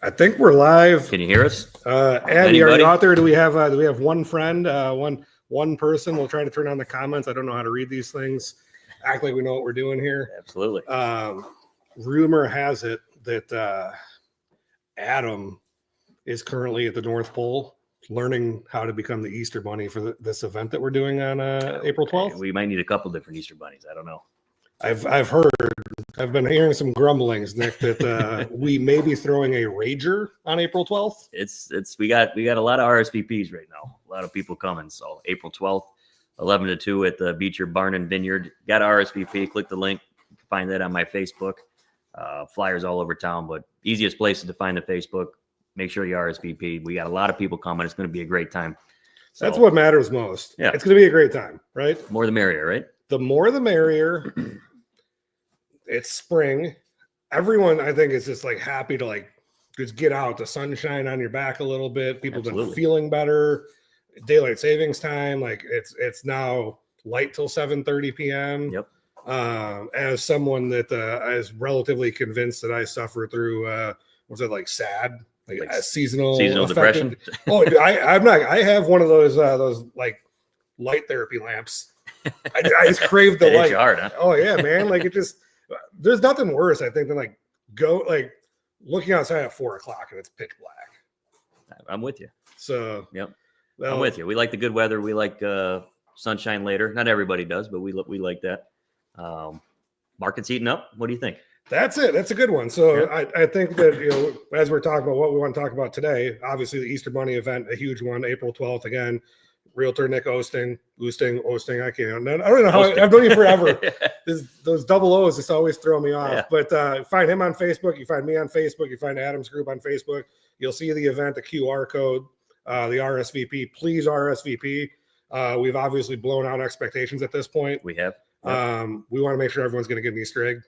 I think we're live. Can you hear us? Andy, are you out there? Do we have one friend? One person? We'll try to turn on the comments. I don't know how to read these things. Act like we know what we're doing here. Absolutely. Rumor has it that Adam is currently at the North Pole learning how to become the Easter Bunny for this event that we're doing on April 12th. We might need a couple different Easter bunnies. I don't know. I've heard. I've been hearing some grumblings, Nick, that we may be throwing a rager on April 12th. We got a lot of RSVPs right now. A lot of people coming. So April 12th, 11 to 2 at the Beecher Barn and Vineyard. Got RSVP. Click the link. You can find that on my Facebook. Flyers all over town, but easiest places to find the Facebook. Make sure you RSVP. We got a lot of people coming. It's going to be a great time. So, that's what matters most. Yeah, it's going to be a great time, right? More the merrier, right? The more the merrier. It's spring. Everyone, I think, is just like happy to just get out. The sunshine on your back a little bit. People have been feeling better. Daylight savings time, it's now light till 7:30 p.m. Yep. As someone that is relatively convinced that I suffer through was it SAD, seasonal depression? Oh, I'm not. I have one of those light therapy lamps. I just crave the light. Hard, huh? Oh yeah, man. It just. There's nothing worse, I think, than looking outside at 4 o'clock and it's pitch black. I'm with you. So, yep. Well, I'm with you. We like the good weather. We like sunshine later. Not everybody does, but we like that. Market's heating up. What do you think? That's it. That's a good one. So yeah. I think that, as we're talking about what we want to talk about today, obviously the Easter Bunny event, a huge one, April 12th again. Realtor Nick Oosting. I can't. I don't know how. I've known you forever. Those double O's just always throw me off. Yeah. But find him on Facebook. You find me on Facebook. You find Adam's group on Facebook. You'll see the event, the QR code, the RSVP. Please RSVP. We've obviously blown out expectations at this point. We have. Yep. We want to make sure everyone's going to get an Easter egg.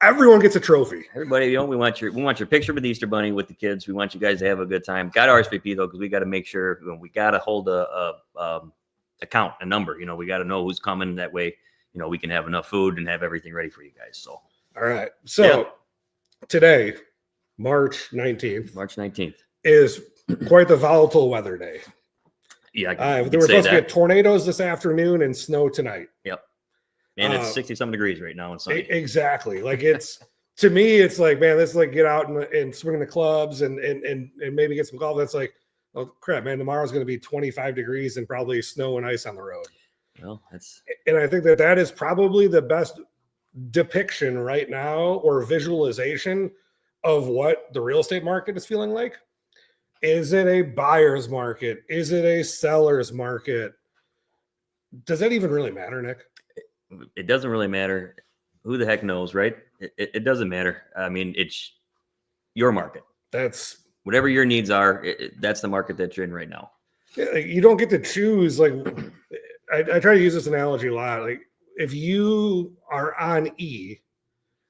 Everyone gets a trophy. Everybody, we want your picture with the Easter Bunny with the kids. We want you guys to have a good time. Got RSVP though, because we got to make sure we got to hold a account, a number. We got to know who's coming. That way, we can have enough food and have everything ready for you guys. So, all right. So today, March 19th, is quite the volatile weather day. Yeah, they were supposed to get tornadoes this afternoon and snow tonight. Yep. And it's 60-some degrees right now in sunny. Exactly. It's to me, it's man, let's get out and swing the clubs and maybe get some golf. That's oh crap, man, tomorrow's going to be 25 degrees and probably snow and ice on the road. Well, and I think that is probably the best depiction right now or visualization of what the real estate market is feeling like. Is it a buyer's market? Is it a seller's market? Does that even really matter, Nick? It doesn't really matter. Who the heck knows, right? It doesn't matter. I mean, it's your market. That's whatever your needs are. That's the market that you're in right now. Yeah, you don't get to choose. I try to use this analogy a lot. If you are on E,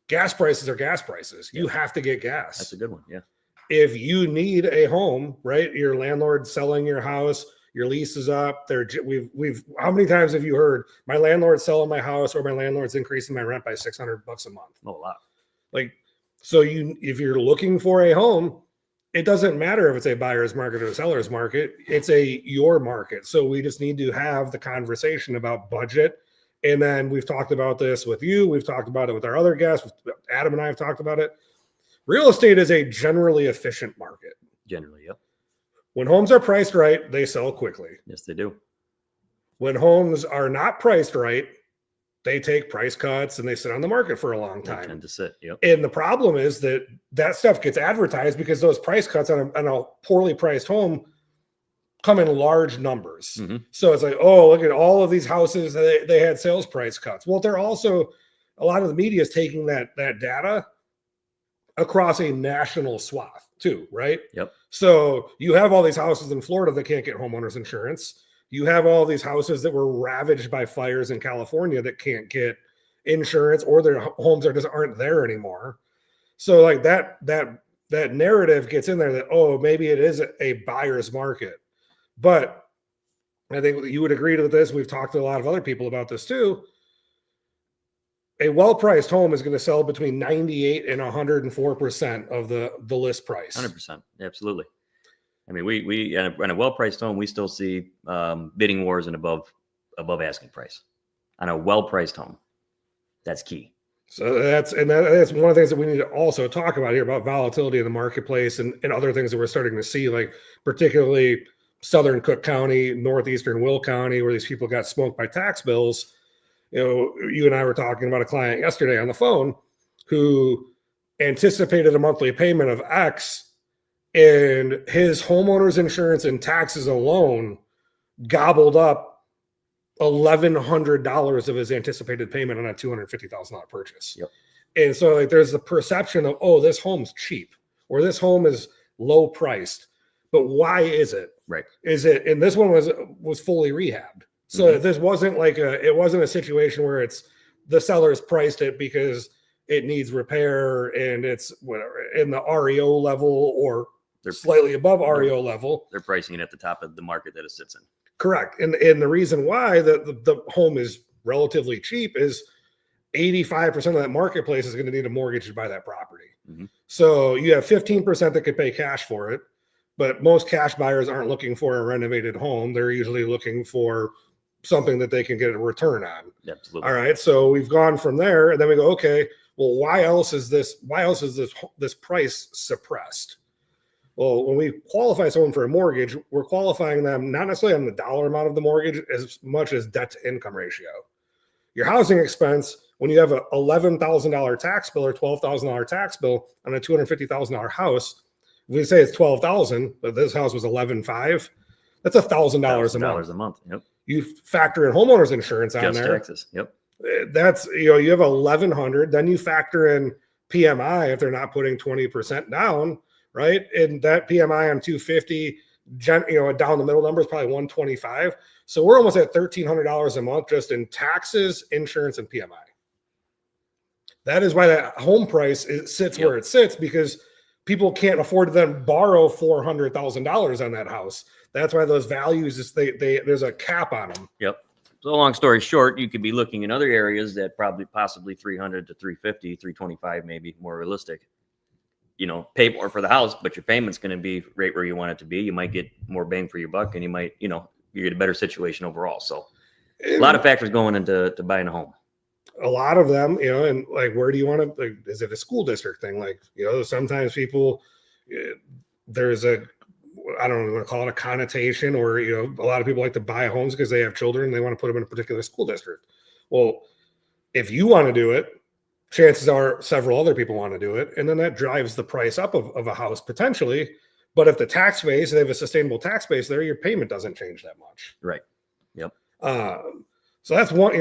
gas prices are gas prices. You have to get gas. That's a good one. Yeah. If you need a home, right? Your landlord selling your house. Your lease is up. We've how many times have you heard my landlord's selling my house or my landlord's increasing my rent by $600 a month? A lot. So if you're looking for a home, it doesn't matter if it's a buyer's market or a seller's market. It's your market. So we just need to have the conversation about budget. And then we've talked about this with you. We've talked about it with our other guests. Adam and I have talked about it. Real estate is a generally efficient market. Generally, yep. When homes are priced right, they sell quickly. Yes, they do. When homes are not priced right, they take price cuts and they sit on the market for a long time. They tend to sit, yep. And the problem is that stuff gets advertised because those price cuts on a poorly priced home come in large numbers. Mm-hmm. So it's oh, look at all of these houses. They had sales price cuts. Well, they're also, a lot of the media is taking that data across a national swath too, right? Yep. So you have all these houses in Florida that can't get homeowners insurance. You have all these houses that were ravaged by fires in California that can't get insurance, or their homes aren't there anymore. So that narrative gets in there that, oh, maybe it is a buyer's market. But I think you would agree to this. We've talked to a lot of other people about this too. a well-priced home is going to sell between 98 and 104% of the list price. 100%. Absolutely. I mean, we on a well-priced home, we still see bidding wars and above asking price on a well-priced home. That's key. So that's one of the things that we need to also talk about here about volatility in the marketplace and other things that we're starting to see, like particularly Southern Cook County, Northeastern Will County, where these people got smoked by tax bills. You and I were talking about a client yesterday on the phone who anticipated a monthly payment of X, and his homeowner's insurance and taxes alone gobbled up $1,100 of his anticipated payment on a $250,000 purchase. Yep. And so like, there's the perception of, oh, this home's cheap or this home is low priced. But why is it? Right. Is it? And this one was fully rehabbed. So this wasn't it wasn't a situation where it's the seller's priced it because it needs repair and it's whatever in the REO level or they're slightly above REO level. They're pricing it at the top of the market that it sits in. Correct. And the reason why the home is relatively cheap is 85% of that marketplace is going to need a mortgage to buy that property. Mm-hmm. So you have 15% that could pay cash for it, but most cash buyers aren't looking for a renovated home. They're usually looking for something that they can get a return on. Absolutely. All right. So we've gone from there and then we go, okay, well, why else is this price suppressed? Well, when we qualify someone for a mortgage, we're qualifying them not necessarily on the dollar amount of the mortgage as much as debt to income ratio. Your housing expense, when you have a $11,000 tax bill or $12,000 tax bill on a $250,000 house, if we say it's $12,000, but this house was $11,500, that's $1,000 a month. Yep. You factor in homeowners insurance on just there. Taxes. Yep. That's, you have $1,100. Then you factor in PMI if they're not putting 20% down, right? And that PMI on 250, down the middle number is probably 125. So we're almost at $1,300 a month just in taxes, insurance, and PMI. That is why that home price sits where it sits, because people can't afford to then borrow $400,000 on that house. That's why those values there's a cap on them. Yep. So long story short, you could be looking in other areas that possibly 300 to 350, 325, maybe more realistic. Pay more for the house, but your payment's going to be right where you want it to be. You might get more bang for your buck, and you might, you get a better situation overall. So a lot of factors going into buying a home. A lot of them, and like, where do you want to, is it a school district thing? Like, sometimes people, there's I don't want to call it a connotation, or, a lot of people like to buy homes because they have children and they want to put them in a particular school district. Well, if you want to do it, chances are several other people want to do it. And then that drives the price up of a house potentially. But if the tax base, they have a sustainable tax base there, your payment doesn't change that much. Right. Yep. So that's one,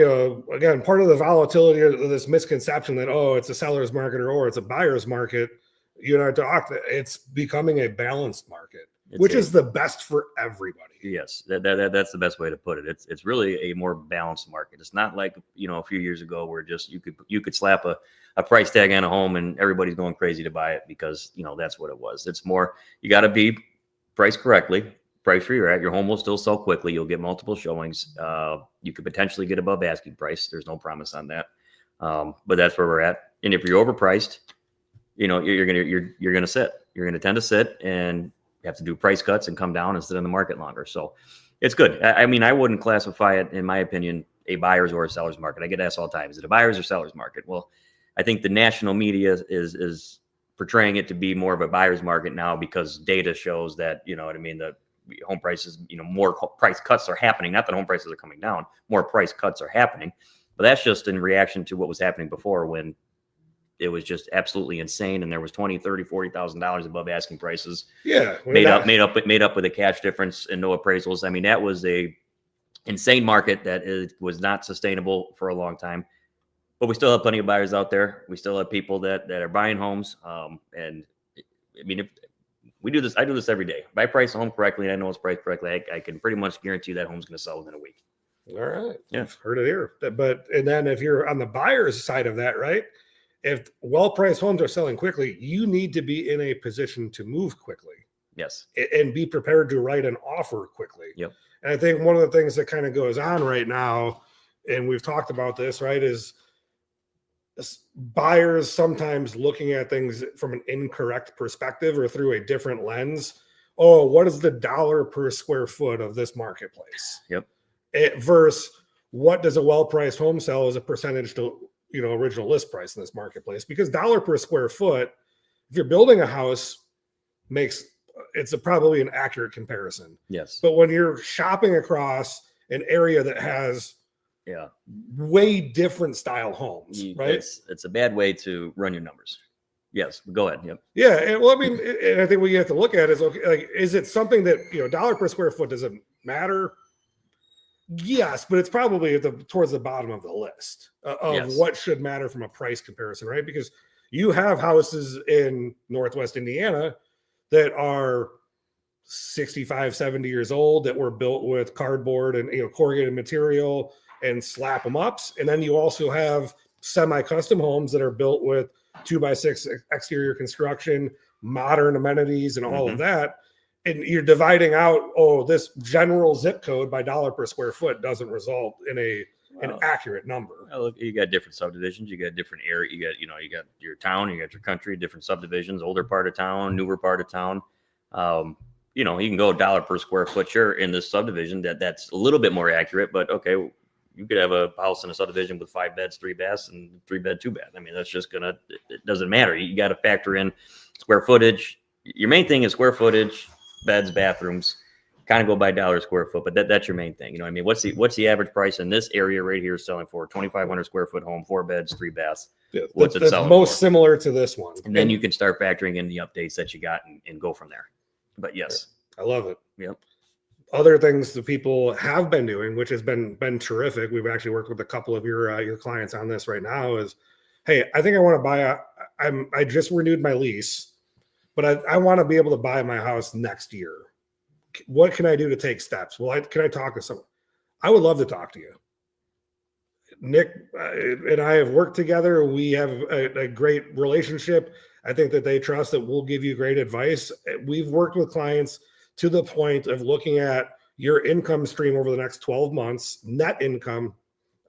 again, part of the volatility of this misconception that, it's a seller's market or it's a buyer's market. It's becoming a balanced market, which is the best for everybody. Yes, that's the best way to put it. It's really a more balanced market. It's not like, a few years ago where just you could slap a price tag on a home and everybody's going crazy to buy it because, that's what it was. It's more, you got to be priced correctly. Price where you're at. Your home will still sell quickly. You'll get multiple showings. You could potentially get above asking price. There's no promise on that. But that's where we're at. And if you're overpriced, you're gonna sit. You're gonna tend to sit and you have to do price cuts and come down and sit in the market longer. So it's good. I mean, I wouldn't classify it, in my opinion, a buyer's or a seller's market. I get asked all the time, is it a buyer's or seller's market? Well, I think the national media is portraying it to be more of a buyer's market now because data shows that, the home prices, more price cuts are happening. Not that home prices are coming down, more price cuts are happening. But that's just in reaction to what was happening before, when it was just absolutely insane and there was $20,000, $30,000, $40,000 above asking prices. Yeah, made up with a cash difference and no appraisals. I mean, that was a insane market that was not sustainable for a long time. But we still have plenty of buyers out there. We still have people that are buying homes. And I mean, if we do this, I do this every day. If I price a home correctly and I know it's priced correctly, I can pretty much guarantee that home's going to sell within a week. All right. Yeah. I've heard it here. And then if you're on the buyer's side of that, right? If well-priced homes are selling quickly, you need to be in a position to move quickly. Yes. And be prepared to write an offer quickly. Yep. And I think one of the things that kind of goes on right now, and we've talked about this, right, is buyers sometimes looking at things from an incorrect perspective or through a different lens. Oh, what is the dollar per square foot of this marketplace? Yep. Versus what does a well-priced home sell as a percentage to, original list price in this marketplace? Because dollar per square foot, if you're building a house, it's probably an accurate comparison. Yes. But when you're shopping across an area that has way different style homes, right? It's a bad way to run your numbers. Yes, go ahead. Yep. Yeah, and and I think what you have to look at is, okay, like, is it something that dollar per square foot doesn't matter? Yes, but it's probably towards the bottom of the list of what should matter from a price comparison, right? Because you have houses in Northwest Indiana that are 65, 70 years old that were built with cardboard and corrugated material and slap them ups. And then you also have semi-custom homes that are built with 2x6 exterior construction, modern amenities, and all of that. And you're dividing out, this general zip code by dollar per square foot doesn't result in an accurate number. Look, you got different subdivisions, you got different area, you got your town, you got your country, different subdivisions, older part of town, newer part of town. You can go dollar per square foot, sure, in this subdivision that's a little bit more accurate, but okay, you could have a house in a subdivision with 5 beds, 3 baths, and 3 bed, 2 bath. I mean, that's just it doesn't matter. You got to factor in square footage. Your main thing is square footage, beds, bathrooms, kind of go by dollar square foot, but that's your main thing. What's the average price in this area right here selling for? 2,500 square foot home, 4 beds, 3 baths. Yeah, what's it selling most for? Similar to this one. And then you can start factoring in the updates that you got and go from there. But yes. I love it. Yep. Other things that people have been doing, which has been terrific. We've actually worked with a couple of your clients on this right now. Is, hey, I think I want to buy I just renewed my lease, but I want to be able to buy my house next year. What can I do to take steps? Well, can I talk to someone? I would love to talk to you. Nick and I have worked together. We have a great relationship. I think that they trust that we'll give you great advice. We've worked with clients to the point of looking at your income stream over the next 12 months, net income,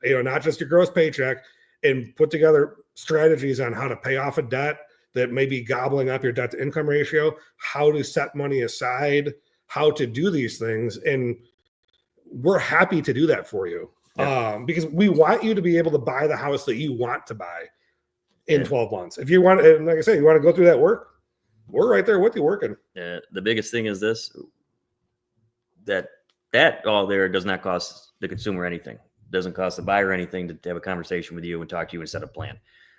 not just your gross paycheck, and put together strategies on how to pay off a debt that may be gobbling up your debt to income ratio, how to set money aside, how to do these things. And we're happy to do that for you. Because we want you to be able to buy the house that you want to buy in 12 months. If you want, and like I said, you want to go through that work, we're right there with you working. The biggest thing is this, that all there does not cost the consumer anything. It doesn't cost the buyer anything to have a conversation with you and talk to you and set a plan.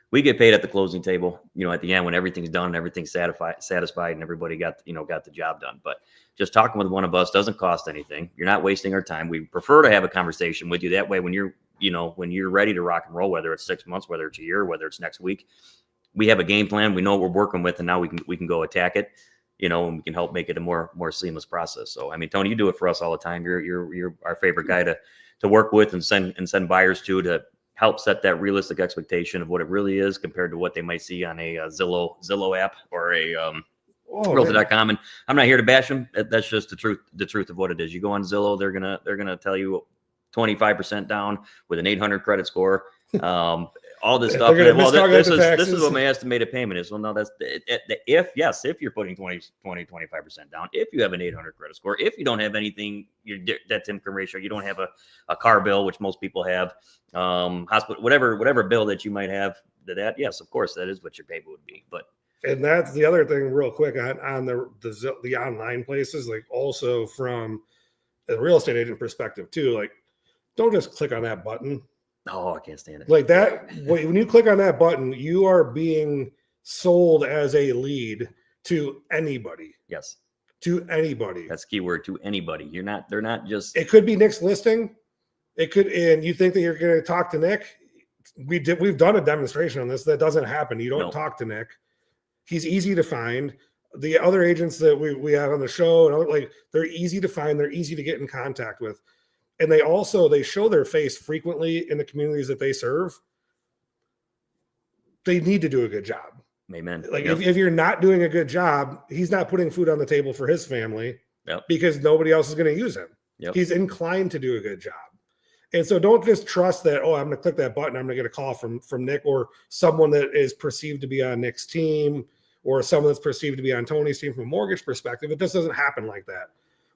We get paid at the closing table, at the end when everything's done and everything's satisfied and everybody got the job done. But just talking with one of us doesn't cost anything. You're not wasting our time. We prefer to have a conversation with you. That way, when you're ready to rock and roll, whether it's 6 months, whether it's a year, whether it's next week, we have a game plan. We know what we're working with, and now we can go attack it, and we can help make it a more seamless process. So, I mean, Tony, you do it for us all the time. You're our favorite guy to work with and send buyers to help set that realistic expectation of what it really is compared to what they might see on a Zillow app or a Realtor.com. And I'm not here to bash them. That's just the truth of what it is. You go on Zillow, they're gonna tell you 25% down with an 800 credit score. All this stuff. This is what my estimated payment is. Well, no, that's if you're putting 25% down, if you have an 800 credit score, if you don't have anything, your debt to income ratio, you don't have a car bill, which most people have, hospital, whatever bill that you might have, yes, of course, that is what your payment would be. And that's the other thing real quick on the online places, like also from a real estate agent perspective too, like don't just click on that button. Oh, I can't stand it. Like that, when you click on that button, you are being sold as a lead to anybody. Yes. To anybody. That's keyword, to anybody. They're not just. It could be Nick's listing. It could, and you think that you're going to talk to Nick. We've done a demonstration on this. That doesn't happen. You don't talk to Nick. He's easy to find. The other agents that we have on the show, and they're easy to find. They're easy to get in contact with. And they show their face frequently in the communities that they serve. They need to do a good job. Amen. If you're not doing a good job, he's not putting food on the table for his family because nobody else is going to use him. He's inclined to do a good job. And so don't just trust that, oh, I'm going to click that button, I'm going to get a call from Nick or someone that is perceived to be on Nick's team or someone that's perceived to be on Tony's team from a mortgage perspective. It just doesn't happen like that.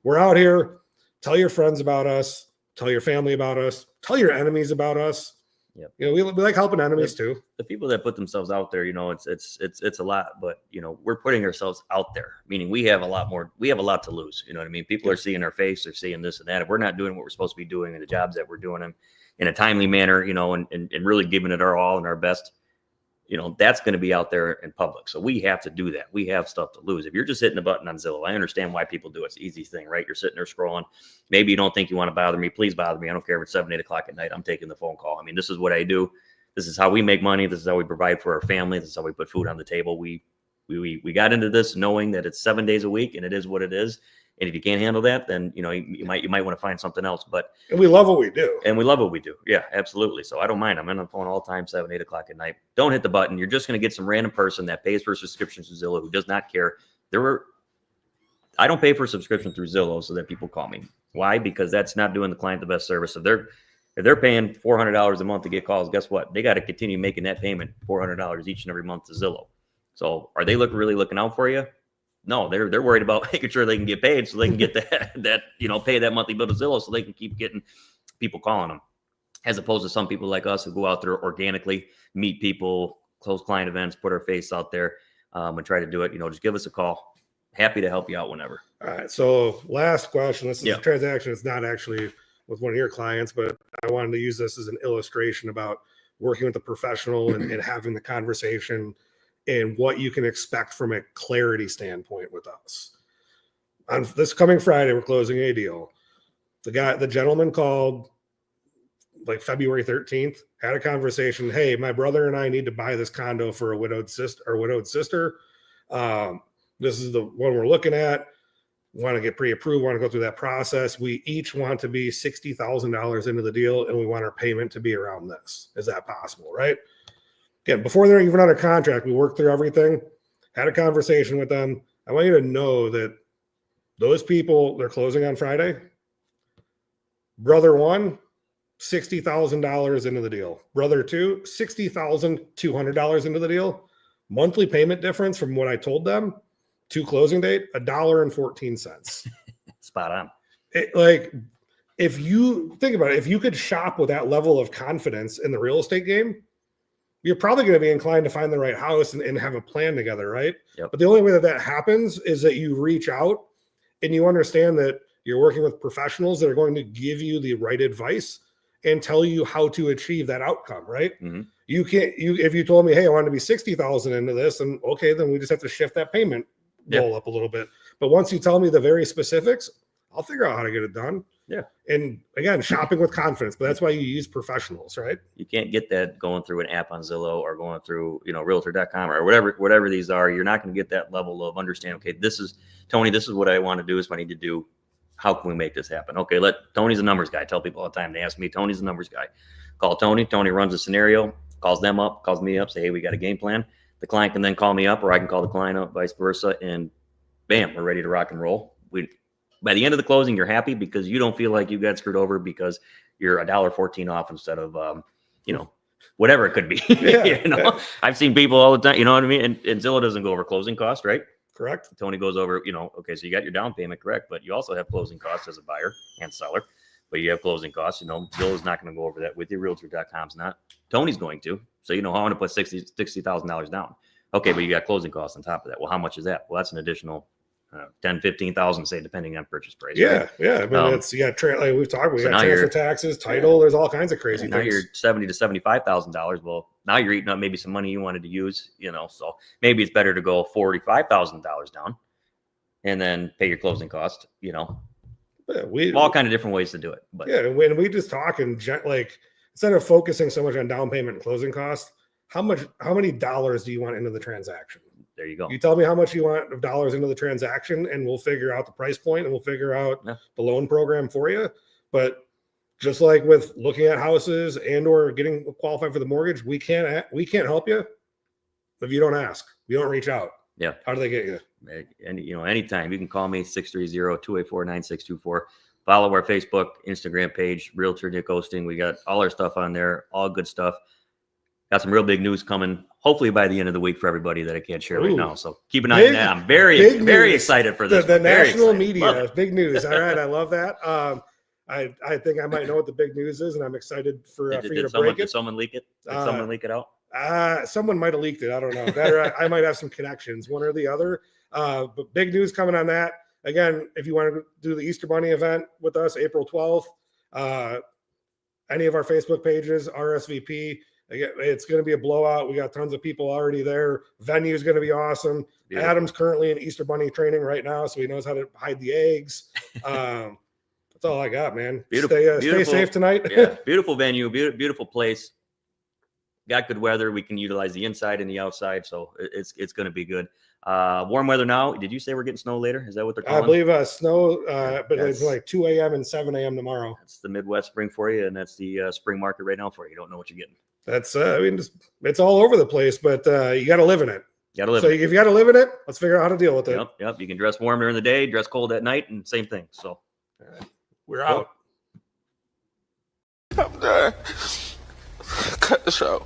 We're out here. Tell your friends about us. Tell your family about us. Tell your enemies about us. Yep. You know, we like helping enemies too. The people that put themselves out there, you know, it's a lot, but you know, we're putting ourselves out there, meaning we have a lot to lose. You know what I mean? People are seeing our face, they're seeing this and that. If we're not doing what we're supposed to be doing in the jobs that we're doing them in a timely manner, you know, and really giving it our all and our best, you know, that's going to be out there in public. So we have to do that. We have stuff to lose. If you're just hitting a button on Zillow, I understand why people do it. It's the easy thing, right? You're sitting there scrolling. Maybe you don't think you want to bother me. Please bother me. I don't care if it's 7, 8 o'clock at night. I'm taking the phone call. I mean, this is what I do. This is how we make money. This is how we provide for our family. This is how we put food on the table. We got into this knowing that it's 7 days a week and it is what it is. And if you can't handle that, then, you know, you might want to find something else. And we love what we do. Yeah, absolutely. So I don't mind. I'm on the phone all the time, 7, 8 o'clock at night. Don't hit the button. You're just going to get some random person that pays for subscriptions to Zillow who does not care. I don't pay for a subscription through Zillow so that people call me. Why? Because that's not doing the client the best service. If they're paying $400 a month to get calls, guess what? They got to continue making that payment, $400 each and every month to Zillow. So are they really looking out for you? No, they're worried about making sure they can get paid so they can get that you know, pay that monthly bill to Zillow so they can keep getting people calling them, as opposed to some people like us who go out there organically, meet people, close client events, put our face out there, and try to do it. You know, just give us a call. Happy to help you out whenever. All right. So last question. This is a transaction. It's not actually with one of your clients, but I wanted to use this as an illustration about working with a professional and having the conversation and what you can expect from a clarity standpoint with us. On this coming Friday, we're closing a deal. The gentleman called like February 13th, had a conversation. Hey, my brother and I need to buy this condo for a widowed sister. This is the one we're looking at. Want to get pre-approved, want to go through that process. We each want to be $60,000 into the deal, and we want our payment to be around this. Is that possible, right? Again, before they're even under contract, we worked through everything, had a conversation with them. I want you to know that those people, they're closing on Friday. Brother one, $60,000 into the deal. Brother two, $60,200 into the deal. Monthly payment difference from what I told them to closing date, $1.14. Spot on. If you think about it, if you could shop with that level of confidence in the real estate game, you're probably going to be inclined to find the right house and have a plan together, right? Yep. But the only way that happens is that you reach out and you understand that you're working with professionals that are going to give you the right advice and tell you how to achieve that outcome, right? Mm-hmm. If you told me, hey, I want to be 60,000 into this, and okay, then we just have to shift that payment roll up a little bit. But once you tell me the very specifics, I'll figure out how to get it done. Yeah. And again, shopping with confidence, but that's why you use professionals, right? You can't get that going through an app on Zillow or going through, you know, realtor.com or whatever these are. You're not going to get that level of understanding. Okay, this is Tony, this is what I want to do. This is what I need to do. How can we make this happen? Okay, Tony's a numbers guy. I tell people all the time. They ask me, Tony's a numbers guy. Call Tony. Tony runs a scenario, calls them up, calls me up, say, hey, we got a game plan. The client can then call me up, or I can call the client up, vice versa, and bam, we're ready to rock and roll. By the end of the closing, you're happy because you don't feel like you got screwed over because you're $1.14 off instead of, you know, whatever it could be. Yeah, you know, I've seen people all the time, you know what I mean? And Zillow doesn't go over closing costs, right? Correct. Tony goes over, you know, okay, so you got your down payment, correct, but you also have closing costs as a buyer and seller, but you have closing costs. You know, Zillow's not going to go over that with you. Realtor.com's not. Tony's going to. So, you know, I want to put $60,000 down. Okay, but you got closing costs on top of that. Well, how much is that? Well, that's an additional 10, 15,000, say, depending on purchase price. Yeah, right? yeah. I mean, it's like we've talked. We So got transfer taxes, title. There's all kinds of crazy now things. you're $70,000 to $75,000. Well, now you're eating up maybe some money you wanted to use. You know, so maybe it's better to go $45,000 down, and then pay your closing cost. You know, all kind of different ways to do it. But yeah, when we just talk and like instead of focusing so much on down payment and closing costs, how many dollars do you want into the transaction? there you go. You tell me how much you want of dollars into the transaction, and we'll figure out the price point and we'll figure out the loan program for you. But just like with looking at houses and or getting qualified for the mortgage, we can't help you if you don't ask. You don't reach out. Yeah. How do they get you? And anytime you can call me 630-284-9624. follow our Facebook, Instagram page, Realtor Nick Oosting. We got all our stuff on there, all good stuff. Got some real big news coming, hopefully by the end of the week for everybody that I can't share right now. So keep an eye on that. I'm very excited for this. The national media, big news. All right, I love that. I think I might know what the big news is, and I'm excited for you to break it. Did someone leak it? Did someone leak it out? Someone might have leaked it. I don't know. That or I might have some connections, one or the other. But big news coming on that. Again, if you want to do the Easter Bunny event with us, April 12th, any of our Facebook pages, RSVP. Again, it's going to be a blowout. We got tons of people already there. Venue is going to be awesome. Beautiful. Adam's currently in Easter Bunny training right now, so he knows how to hide the eggs. That's all I got, man. Stay safe tonight. Yeah, beautiful venue, beautiful place. Got good weather. We can utilize the inside and the outside, so it's going to be good. Warm weather now. Did you say we're getting snow later? Is that what they're calling? I believe snow, but it's like 2 a.m. and 7 a.m. tomorrow. That's the Midwest spring for you, and that's the spring market right now for you. You don't know what you're getting. That's it's all over the place, but you got to live in it. So if you got to live in it, let's figure out how to deal with it. Yep. You can dress warm during the day, dress cold at night, and same thing. So we're out. I'm done. Cut the show.